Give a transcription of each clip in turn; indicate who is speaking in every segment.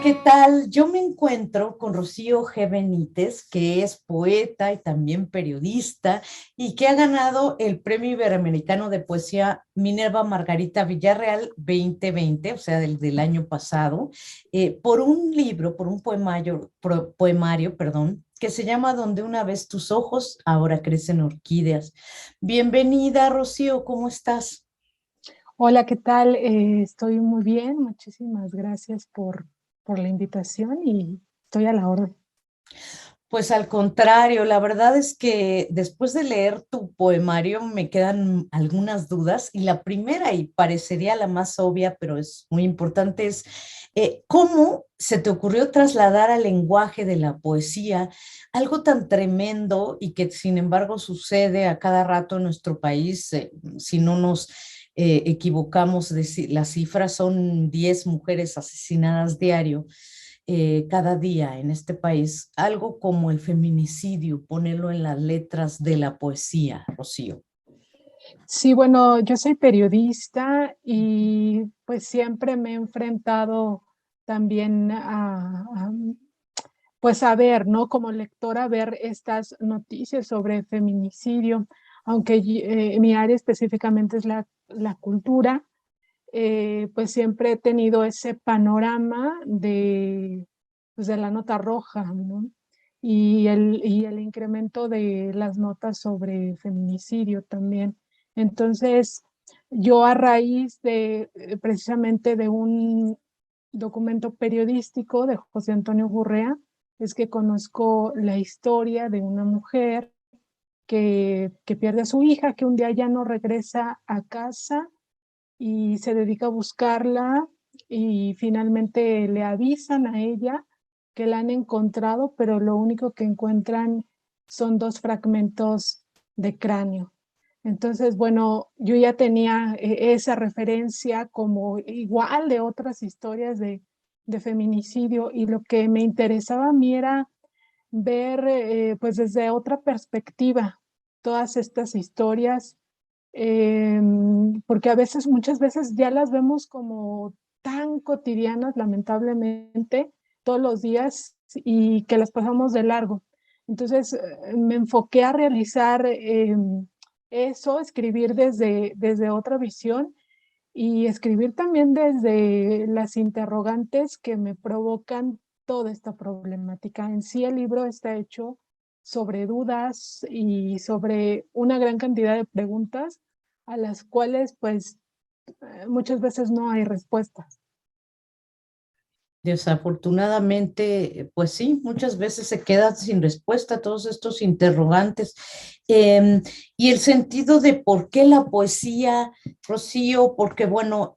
Speaker 1: ¿qué tal? Yo me encuentro con Rocío G. Benítez, que es poeta y también periodista y que ha ganado el Premio Iberoamericano de Poesía Minerva Margarita Villarreal 2020, o sea, del año pasado, por un libro, por un poemario, perdón, que se llama Donde una vez tus ojos, ahora crecen orquídeas. Bienvenida, Rocío, ¿cómo estás?
Speaker 2: Hola, ¿qué tal? Estoy muy bien, muchísimas gracias por la invitación y estoy a la orden.
Speaker 1: Pues al contrario, la verdad es que después de leer tu poemario me quedan algunas dudas y la primera, y parecería la más obvia, pero es muy importante, es ¿cómo se te ocurrió trasladar al lenguaje de la poesía algo tan tremendo y que sin embargo sucede a cada rato en nuestro país? Si no nos equivocamos, las cifras son 10 mujeres asesinadas diario cada día en este país, algo como el feminicidio, ponerlo en las letras de la poesía, Rocío.
Speaker 2: Sí, bueno, yo soy periodista y pues siempre me he enfrentado también pues a ver, ¿no? Como lectora, ver estas noticias sobre feminicidio, aunque mi área específicamente es la cultura. Pues siempre he tenido ese panorama pues de la nota roja, ¿no? Y el incremento de las notas sobre feminicidio también. Entonces, yo a raíz de precisamente de un documento periodístico de José Antonio Gurrea, es que conozco la historia de una mujer que pierde a su hija, que un día ya no regresa a casa y se dedica a buscarla y finalmente le avisan a ella que la han encontrado, pero lo único que encuentran son dos fragmentos de cráneo. Entonces, bueno, yo ya tenía esa referencia como igual de otras historias de feminicidio y lo que me interesaba a mí era ver pues desde otra perspectiva todas estas historias, porque a veces, muchas veces ya las vemos como tan cotidianas, lamentablemente, todos los días y que las pasamos de largo. Entonces me enfoqué a realizar eso, escribir desde otra visión y escribir también desde las interrogantes que me provocan toda esta problemática. En sí, el libro está hecho sobre dudas y sobre una gran cantidad de preguntas a las cuales, pues, muchas veces no hay respuestas.
Speaker 1: Desafortunadamente, pues sí, muchas veces se quedan sin respuesta todos estos interrogantes. Y el sentido de por qué la poesía, Rocío, porque bueno,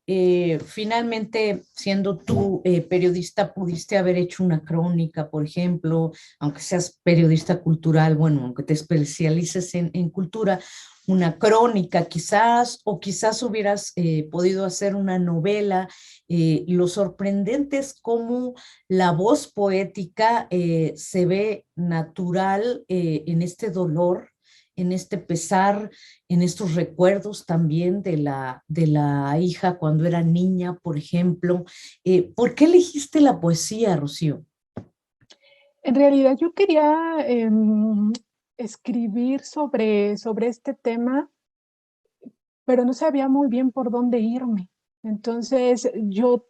Speaker 1: finalmente siendo tú periodista pudiste haber hecho una crónica, por ejemplo, aunque seas periodista cultural, bueno, aunque te especialices en cultura, una crónica quizás, o quizás hubieras podido hacer una novela. Lo sorprendente es cómo la voz poética se ve natural en este dolor, en este pesar, en estos recuerdos también de la hija cuando era niña, por ejemplo. ¿Por qué elegiste la poesía, Rocío?
Speaker 2: En realidad yo quería escribir sobre este tema, pero no sabía muy bien por dónde irme. Entonces yo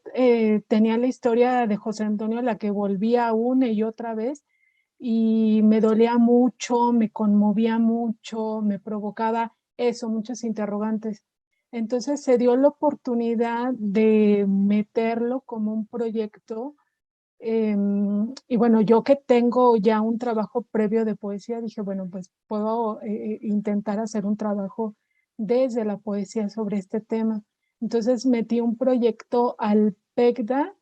Speaker 2: tenía la historia de José Antonio, a la que volvía una y otra vez, y me dolía mucho, me conmovía mucho, me provocaba eso, muchos interrogantes. Entonces se dio la oportunidad de meterlo como un proyecto. Y bueno, yo que tengo ya un trabajo previo de poesía, dije, bueno, pues puedo intentar hacer un trabajo desde la poesía sobre este tema. Entonces metí un proyecto al PECDA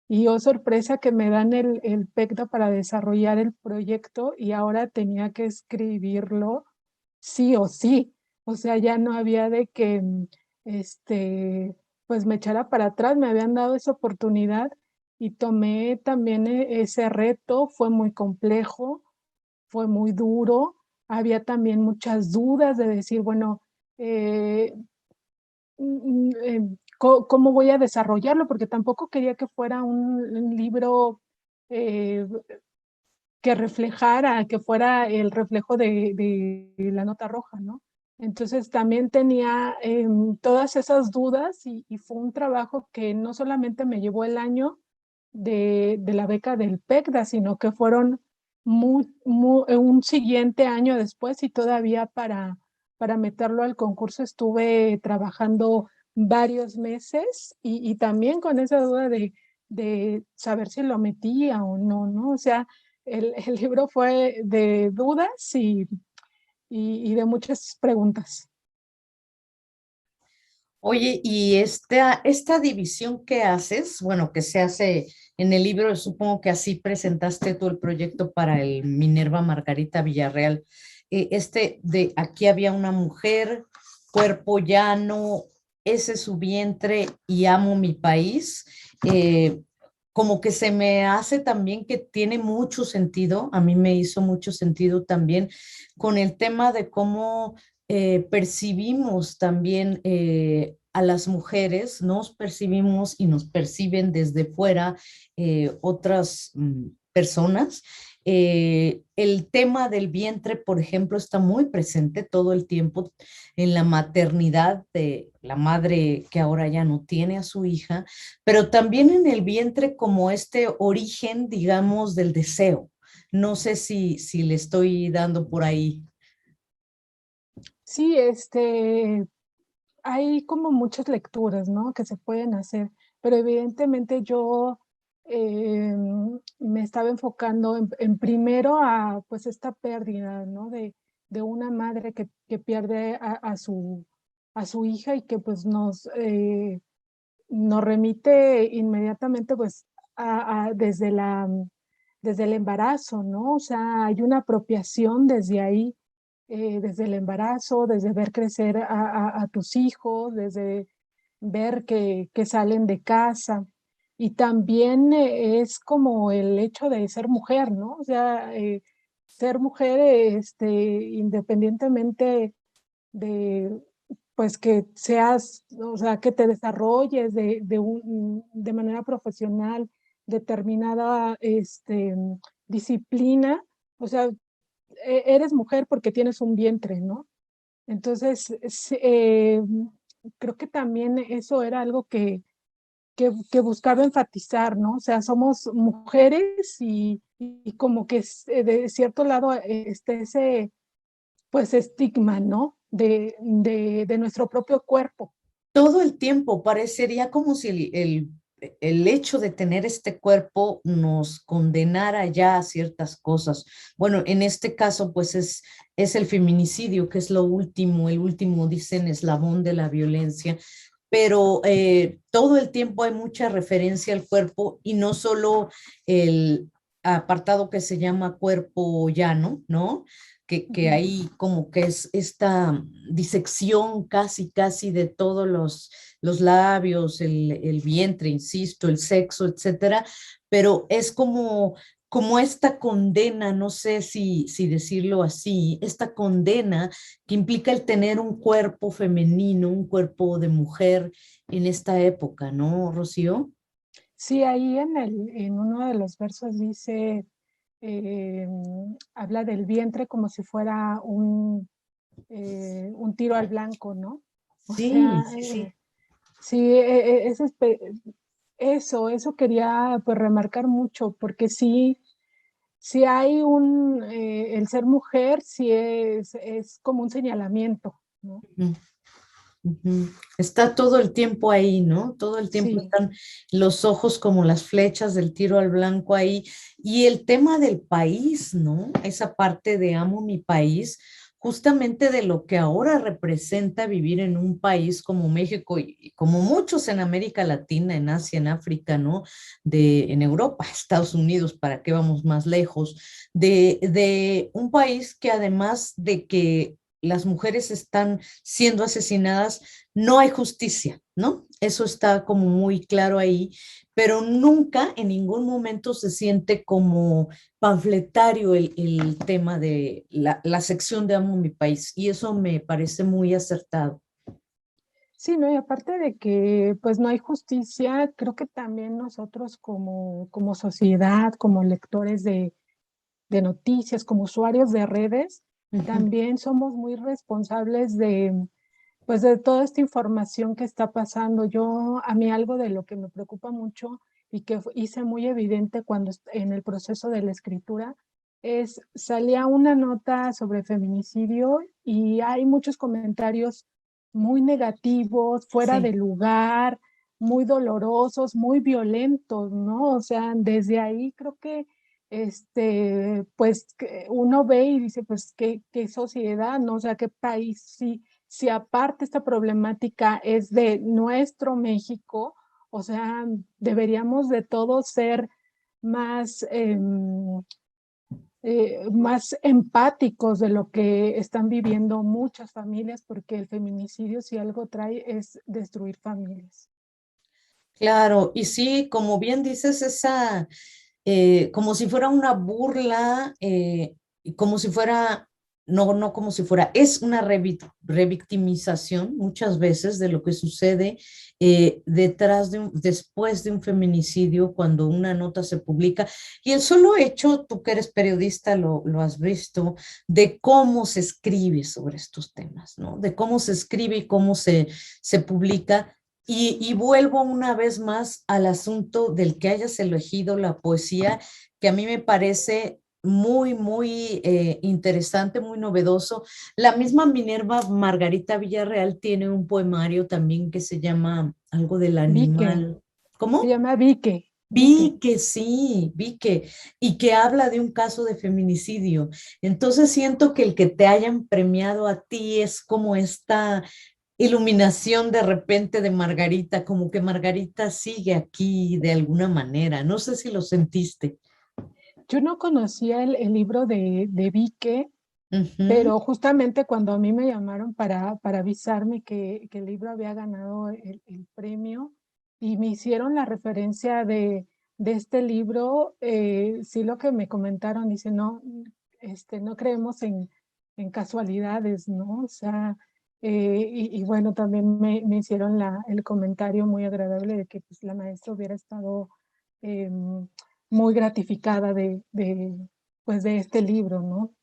Speaker 2: y oh sorpresa que me dan el PECDA para desarrollar el proyecto y ahora tenía que escribirlo sí o sí. O sea, ya no había de que este, pues me echara para atrás, me habían dado esa oportunidad y tomé también ese reto. Fue muy complejo, fue muy duro, había también muchas dudas de decir, bueno, eh, cómo voy a desarrollarlo, porque tampoco quería que fuera un libro eh, que reflejara, que fuera el reflejo de la nota roja, ¿no? Entonces también tenía todas esas dudas y fue un trabajo que no solamente me llevó el año de la beca del PECDA, sino que fueron un siguiente año después y todavía para meterlo al concurso estuve trabajando varios meses y también con esa duda de saber si lo metía o no, ¿no? O sea, el libro fue de dudas y de muchas preguntas.
Speaker 1: Oye, y esta división que haces, bueno, que se hace en el libro, supongo que así presentaste tú el proyecto para el Minerva Margarita Villarreal. De aquí había una mujer, cuerpo llano, ese es su vientre y amo mi país. eh, Como que se me hace también que tiene mucho sentido, a mí me hizo mucho sentido también con el tema de cómo percibimos también a las mujeres, nos percibimos y nos perciben desde fuera otras personas. El tema del vientre, por ejemplo, está muy presente todo el tiempo en la maternidad de la madre que ahora ya no tiene a su hija, pero también en el vientre como este origen, digamos, del deseo. No sé si le estoy dando por ahí.
Speaker 2: Sí, hay como muchas lecturas, ¿no? Que se pueden hacer, pero evidentemente yo me estaba enfocando en primero a pues esta pérdida, ¿no? De una madre que pierde a su hija y que pues nos remite inmediatamente pues desde el embarazo, ¿no? O sea, hay una apropiación desde ahí, desde el embarazo, desde ver crecer a tus hijos, desde ver que salen de casa. Y también es como el hecho de ser mujer, ¿no? O sea, ser mujer, independientemente de, pues que seas, o sea, que te desarrolles de manera profesional, determinada, disciplina, o sea, eres mujer porque tienes un vientre, ¿no? Entonces, creo que también eso era algo que buscaba enfatizar, ¿no? O sea, somos mujeres y como que de cierto lado ese, pues, estigma, ¿no? De nuestro propio cuerpo.
Speaker 1: Todo el tiempo parecería como si el hecho de tener este cuerpo nos condenara ya a ciertas cosas. Bueno, en este caso, pues es el feminicidio, que es lo último, el último, dicen, eslabón de la violencia, pero todo el tiempo hay mucha referencia al cuerpo y no solo el apartado que se llama cuerpo llano, ¿no? Que
Speaker 2: Ujú.
Speaker 1: ahí como que es esta disección casi, casi de todos los labios, el vientre, insisto, el sexo, etcétera, pero es como esta condena, no sé si decirlo así, esta condena que implica el tener un cuerpo femenino, un cuerpo de mujer en esta época, ¿no, Rocío?
Speaker 2: Sí, ahí en uno de los versos dice, eh, habla del vientre como si fuera un tiro al blanco, ¿no? O
Speaker 1: Sí,
Speaker 2: sea,
Speaker 1: sí, sí.
Speaker 2: sí, eso quería pues remarcar mucho, porque sí, sí hay el ser mujer, sí es como un señalamiento, ¿no?
Speaker 1: Ujú, ujú. Está todo el tiempo ahí, ¿no? Todo el tiempo
Speaker 2: Sí,
Speaker 1: están los ojos como las flechas del tiro al blanco ahí. Y el tema del país, ¿no? Esa parte de amo mi país, justamente de lo que ahora representa vivir en un país como México y como muchos en América Latina, en Asia, en África, ¿no? En Europa, Estados Unidos, ¿para qué vamos más lejos? De un país que además de que las mujeres están siendo asesinadas, no hay justicia, ¿no? Eso está como muy claro ahí, pero nunca en ningún momento se siente como panfletario el tema de la sección de Amo mi país y eso me parece muy acertado.
Speaker 2: Sí, ¿no? Y aparte de que pues no hay justicia, creo que también nosotros como sociedad, como lectores de noticias, como usuarios de redes,
Speaker 1: Ujú.
Speaker 2: también somos muy responsables pues de toda esta información que está pasando. A mí algo de lo que me preocupa mucho y que hice muy evidente cuando en el proceso de la escritura salía una nota sobre feminicidio y hay muchos comentarios muy negativos, fuera de
Speaker 1: Sí,
Speaker 2: lugar, muy dolorosos, muy violentos, ¿no? O sea, desde ahí creo que pues que uno ve y dice, pues qué sociedad, ¿no? O sea, qué país, sí, si aparte esta problemática es de nuestro México, o sea, deberíamos de todos ser más, más empáticos de lo que están viviendo muchas familias, porque el feminicidio si algo trae es destruir familias.
Speaker 1: claro. Y sí, como bien dices, como si fuera una burla, y como si fuera, no, no como si fuera, es una revictimización muchas veces de lo que sucede después de un feminicidio, cuando una nota se publica. Y el solo hecho, tú que eres periodista, lo has visto, de cómo se escribe sobre estos temas, ¿no? De cómo se escribe y cómo se publica. Y vuelvo una vez más al asunto del que hayas elegido la poesía, que a mí me parece muy, muy interesante, muy novedoso. La misma Minerva Margarita Villarreal tiene un poemario también que se llama algo del
Speaker 2: Vique,
Speaker 1: animal.
Speaker 2: se
Speaker 1: ¿Cómo?
Speaker 2: llama Vique, Vique.
Speaker 1: Vi que sí, vi que, y que habla de un caso de feminicidio. Entonces siento que el que te hayan premiado a ti es como esta iluminación de repente de Margarita, como que Margarita sigue aquí de alguna manera. No sé si lo sentiste.
Speaker 2: Yo no conocía el libro de Vique,
Speaker 1: Ujú.
Speaker 2: pero justamente cuando a mí me llamaron para avisarme que el libro había ganado el premio y me hicieron la referencia de este libro, sí lo que me comentaron, dice, no, no creemos en casualidades, ¿no? O sea, y bueno, también me hicieron el comentario muy agradable de que pues, la maestra hubiera estado muy gratificada pues, de este libro, ¿no?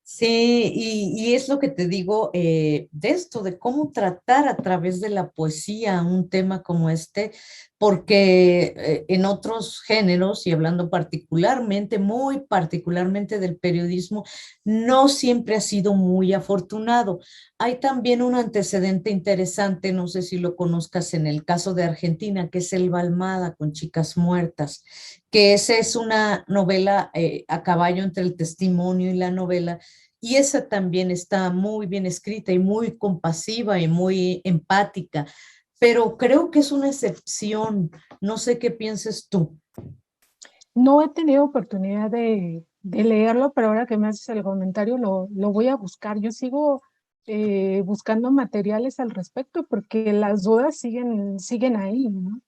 Speaker 1: Sí, y es lo que te digo de esto, de cómo tratar a través de la poesía un tema como este, porque en otros géneros, y hablando particularmente, muy particularmente del periodismo, no siempre ha sido muy afortunado. Hay también un antecedente interesante, no sé si lo conozcas en el caso de Argentina, que es Elba Almada con Chicas Muertas, que esa es una novela a caballo entre el testimonio y la novela, y esa también está muy bien escrita y muy compasiva y muy empática, pero creo que es una excepción. No sé qué pienses tú.
Speaker 2: No he tenido oportunidad de leerlo, pero ahora que me haces el comentario lo voy a buscar. Yo sigo buscando materiales al respecto porque las dudas siguen ahí, ¿no?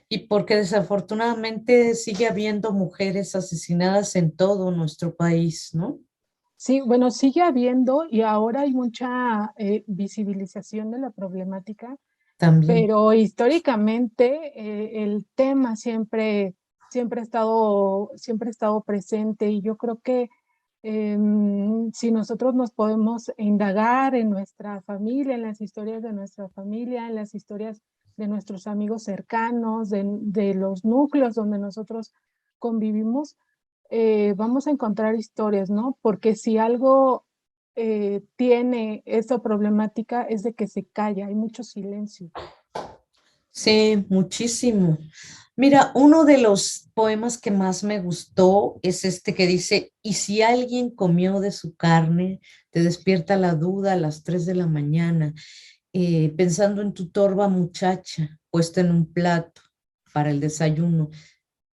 Speaker 1: Y porque desafortunadamente sigue habiendo mujeres asesinadas en todo nuestro país, ¿no?
Speaker 2: Sí, bueno, sigue habiendo y ahora hay mucha visibilización de la problemática,
Speaker 1: También.
Speaker 2: pero históricamente el tema siempre ha estado presente y yo creo que si nosotros nos podemos indagar en nuestra familia, en las historias de nuestra familia, en las historias de nuestros amigos cercanos, de los núcleos donde nosotros convivimos, vamos a encontrar historias, ¿no? Porque si algo tiene esta problemática es de que se calla, hay mucho silencio.
Speaker 1: Sí, muchísimo. Mira, uno de los poemas que más me gustó es este que dice, y si alguien comió de su carne, te despierta la duda a las 3 de la mañana, pensando en tu torva muchacha puesta en un plato para el desayuno,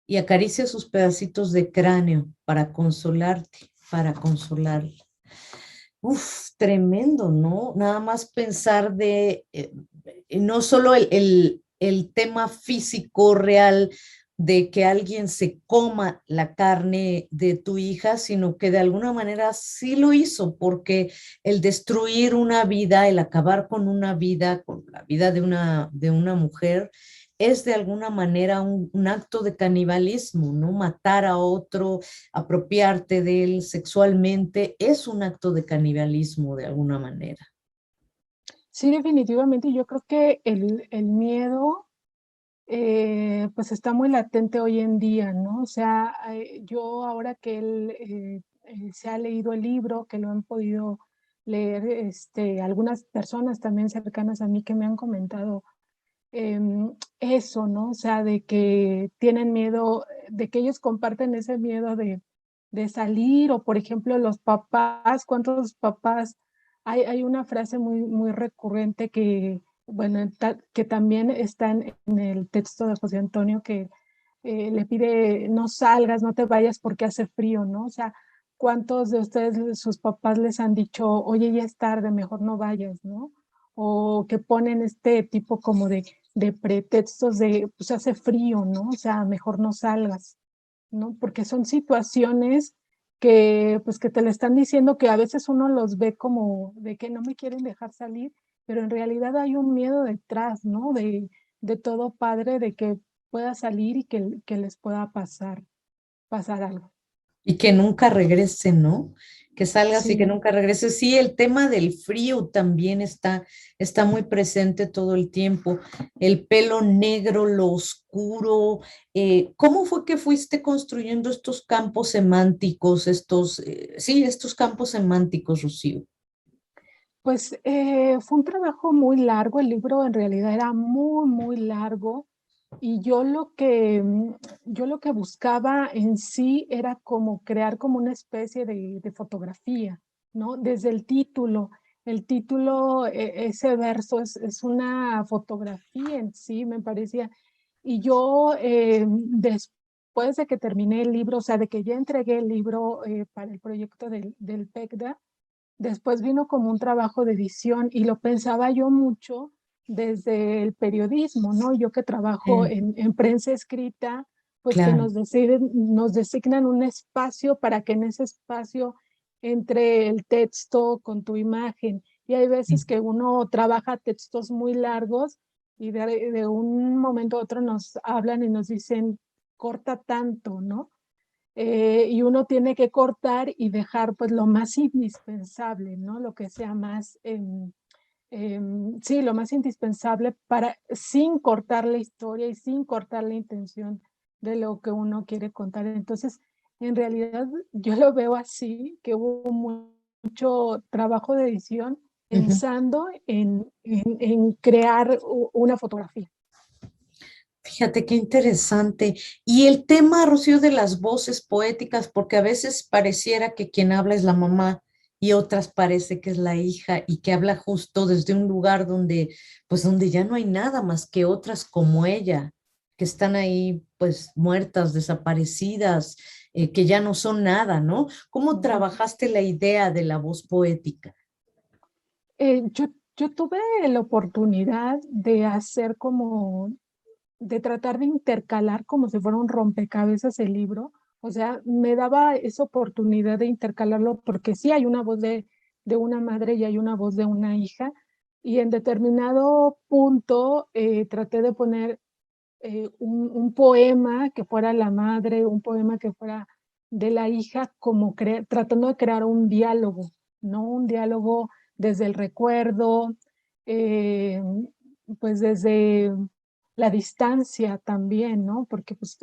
Speaker 1: y acaricia sus pedacitos de cráneo para consolarte, para consolarla. Uf, tremendo, ¿no? Nada más pensar no solo el tema físico real, de que alguien se coma la carne de tu hija, sino que de alguna manera sí lo hizo, porque el destruir una vida, el acabar con una vida, con la vida de una mujer, es de alguna manera un acto de canibalismo, ¿no? Matar a otro, apropiarte de él sexualmente, es un acto de canibalismo de alguna manera.
Speaker 2: Sí, definitivamente. Yo creo que el miedo pues está muy latente hoy en día, ¿no? O sea, yo ahora que él se ha leído el libro, que lo han podido leer, algunas personas también cercanas a mí que me han comentado eso, ¿no? O sea, de que tienen miedo, de que ellos comparten ese miedo de salir, o por ejemplo, los papás, ¿cuántos papás? Hay una frase muy recurrente que, bueno, que también está en el texto de José Antonio, que le pide, no salgas, no te vayas porque hace frío, ¿no? O sea, ¿cuántos de ustedes, sus papás les han dicho, oye, ya es tarde, mejor no vayas, ¿no? O que ponen este tipo como de pretextos de, pues hace frío, ¿no? O sea, mejor no salgas, ¿no? Porque son situaciones que, pues que te le están diciendo que a veces uno los ve como de que no me quieren dejar salir, pero en realidad hay un miedo detrás, ¿no? De todo padre, de que pueda salir y que les pueda pasar algo.
Speaker 1: Y que nunca regrese, ¿no? Que salgas y que
Speaker 2: Sí.
Speaker 1: nunca regrese. Sí, el tema del frío también está muy presente todo el tiempo. El pelo negro, lo oscuro. ¿Cómo fue que fuiste construyendo estos campos semánticos, sí, estos campos semánticos, Rocío?
Speaker 2: Pues fue un trabajo muy largo, el libro en realidad era muy largo y yo lo que buscaba en sí era como crear como una especie de fotografía, ¿no? Desde el título, ese verso es una fotografía en sí, me parecía. Y yo después de que terminé el libro, o sea, de que ya entregué el libro para el proyecto del PECDA, después vino como un trabajo de edición y lo pensaba yo mucho desde el periodismo, ¿no? Yo que trabajo
Speaker 1: Sí,
Speaker 2: en prensa escrita, pues que
Speaker 1: claro.
Speaker 2: nos designan un espacio para que en ese espacio entre el texto con tu imagen. Y hay veces que uno trabaja textos muy largos y de un momento a otro nos hablan y nos dicen, corta tanto, ¿no? Y uno tiene que cortar y dejar pues lo más indispensable, ¿no? Lo que sea más, sí, lo más indispensable para, sin cortar la historia y sin cortar la intención de lo que uno quiere contar. Entonces, en realidad yo lo veo así, que hubo mucho trabajo de edición
Speaker 1: Ujú.
Speaker 2: pensando en crear una fotografía.
Speaker 1: Fíjate qué interesante. Y el tema, Rocío, de las voces poéticas, porque a veces pareciera que quien habla es la mamá y otras parece que es la hija y que habla justo desde un lugar donde, pues donde ya no hay nada más que otras como ella, que están ahí pues muertas, desaparecidas, que ya no son nada, ¿no? ¿Cómo
Speaker 2: Ujú.
Speaker 1: trabajaste la idea de la voz poética?
Speaker 2: Yo tuve la oportunidad de hacer como de tratar de intercalar como si fuera un rompecabezas el libro. O sea, me daba esa oportunidad de intercalarlo porque sí hay una voz de una madre y hay una voz de una hija. Y en determinado punto traté de poner un poema que fuera la madre, un poema que fuera de la hija, como tratando de crear un diálogo, ¿no? Un diálogo desde el recuerdo, eh, pues desde la distancia también, ¿no? Porque pues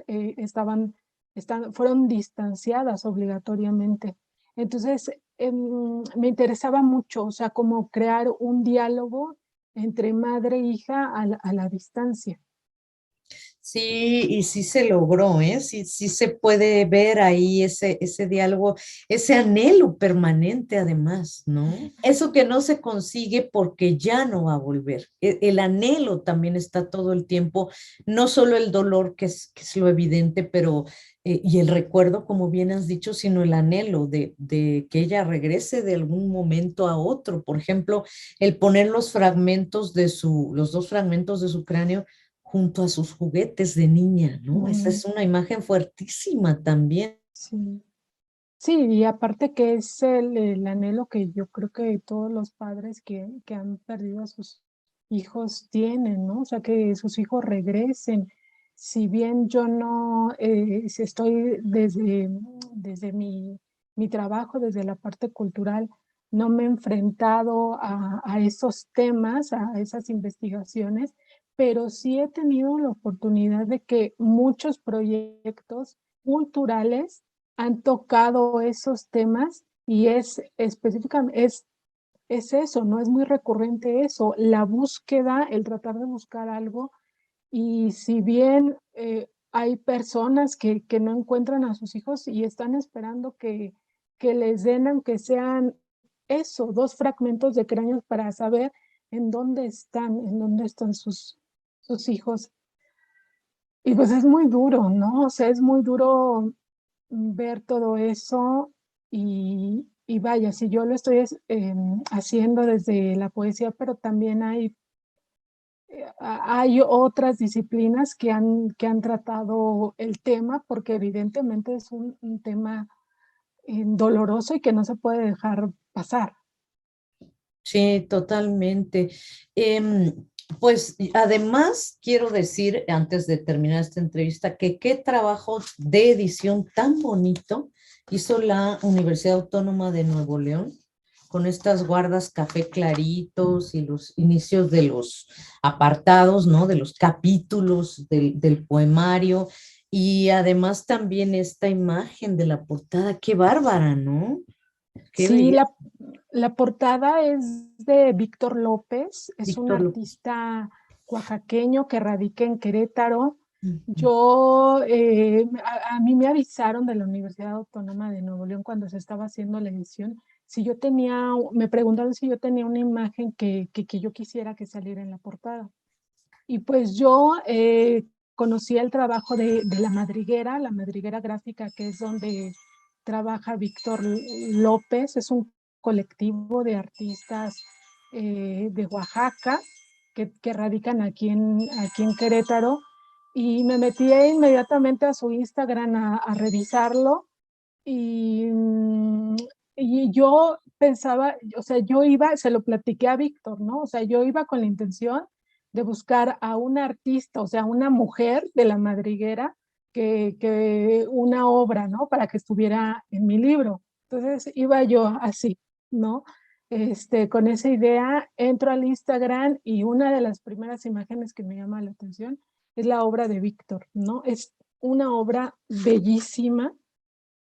Speaker 2: fueron distanciadas obligatoriamente. Entonces, me interesaba mucho, o sea, como crear un diálogo entre madre e hija a la distancia.
Speaker 1: Sí, y sí se logró, ¿eh? Sí, sí se puede ver ahí ese diálogo, ese anhelo permanente además, ¿no? Eso que no se consigue porque ya no va a volver. El anhelo también está todo el tiempo, no solo el dolor, que es lo evidente, pero, y el recuerdo, como bien has dicho, sino el anhelo de que ella regrese de algún momento a otro. Por ejemplo, el poner los fragmentos los dos fragmentos de su cráneo junto a sus juguetes de niña, ¿no? Esa
Speaker 2: Mm,
Speaker 1: es una imagen fuertísima también.
Speaker 2: sí. Sí, y aparte que es el anhelo que yo creo que todos los padres que han perdido a sus hijos tienen, ¿no? O sea, que sus hijos regresen. Si bien yo no, si estoy desde mi trabajo, desde la parte cultural, no me he enfrentado a esos temas, a esas investigaciones, pero sí he tenido la oportunidad de que muchos proyectos culturales han tocado esos temas y es específicamente, es eso, ¿no? Es muy recurrente eso, la búsqueda, el tratar de buscar algo y si bien hay personas que no encuentran a sus hijos y están esperando que les den, aunque sean eso, dos fragmentos de cráneos para saber en dónde están sus hijos. Y pues es muy duro, ¿no? O sea, es muy duro ver todo eso y vaya, si yo lo estoy haciendo desde la poesía, pero también hay otras disciplinas que han tratado el tema, porque evidentemente es un tema doloroso y que no se puede dejar pasar.
Speaker 1: Sí, totalmente. Em, pues además quiero decir, antes de terminar esta entrevista, que qué trabajo de edición tan bonito hizo la Universidad Autónoma de Nuevo León con estas guardas café claritos y los inicios de los apartados, ¿no? De los capítulos del poemario y además también esta imagen de la portada, qué bárbara, ¿no? Qué
Speaker 2: Sí,
Speaker 1: belleza,
Speaker 2: la portada es de Víctor López, es un
Speaker 1: Víctor López.
Speaker 2: artista oaxaqueño que radica en Querétaro.
Speaker 1: Ujú.
Speaker 2: Yo, a mí me avisaron de la Universidad Autónoma de Nuevo León cuando se estaba haciendo la edición, si yo tenía, me preguntaron si yo tenía una imagen que yo quisiera que saliera en la portada. Y pues yo conocí el trabajo de la madriguera gráfica, que es donde trabaja Víctor López, es un colectivo de artistas de Oaxaca que radican aquí en Querétaro. Y me metí inmediatamente a su Instagram a revisarlo y, y yo pensaba, o sea, yo iba, se lo platiqué a Víctor, ¿no? O sea, yo iba con la intención de buscar a una artista, o sea, una mujer de la madriguera, que una obra, ¿no? Para que estuviera en mi libro. Entonces iba yo así, ¿no? Con esa idea, entro al Instagram y una de las primeras imágenes que me llama la atención es la obra de Víctor, ¿no? Es una obra bellísima,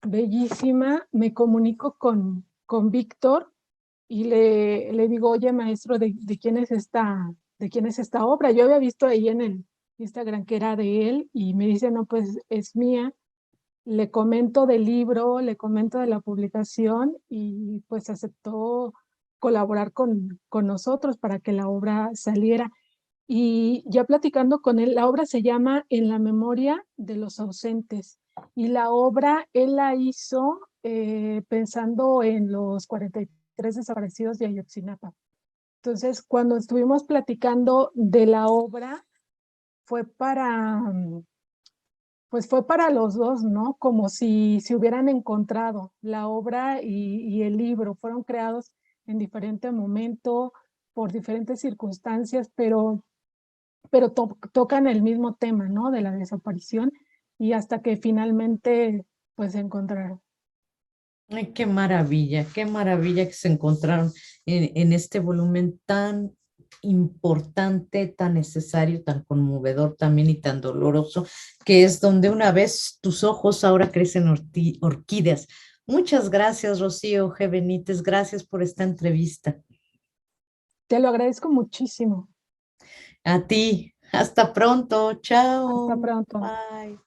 Speaker 2: bellísima. Me comunico con Víctor y le digo, oye, maestro, de quién es esta obra? Yo había visto ahí en el Instagram que era de él y me dice, no, pues es mía. Le comento del libro, le comento de la publicación y pues aceptó colaborar con nosotros para que la obra saliera. Y ya platicando con él, la obra se llama En la memoria de los ausentes. Y la obra él la hizo pensando en los 43 desaparecidos de Ayotzinapa. Entonces, cuando estuvimos platicando de la obra, fue para, pues fue para los dos, ¿no? Como si se hubieran encontrado la obra y el libro. Fueron creados en diferente momento, por diferentes circunstancias, pero tocan el mismo tema, ¿no? De la desaparición y hasta que finalmente pues se encontraron.
Speaker 1: Ay, qué maravilla que se encontraron en este volumen tan importante, tan necesario, tan conmovedor también y tan doloroso, que es donde una vez tus ojos ahora crecen orquídeas. Muchas gracias, Rocío G. Benítez. Gracias por esta entrevista.
Speaker 2: Te lo agradezco muchísimo.
Speaker 1: A ti. Hasta pronto.
Speaker 2: Hasta
Speaker 1: Chao.
Speaker 2: pronto.
Speaker 1: Bye.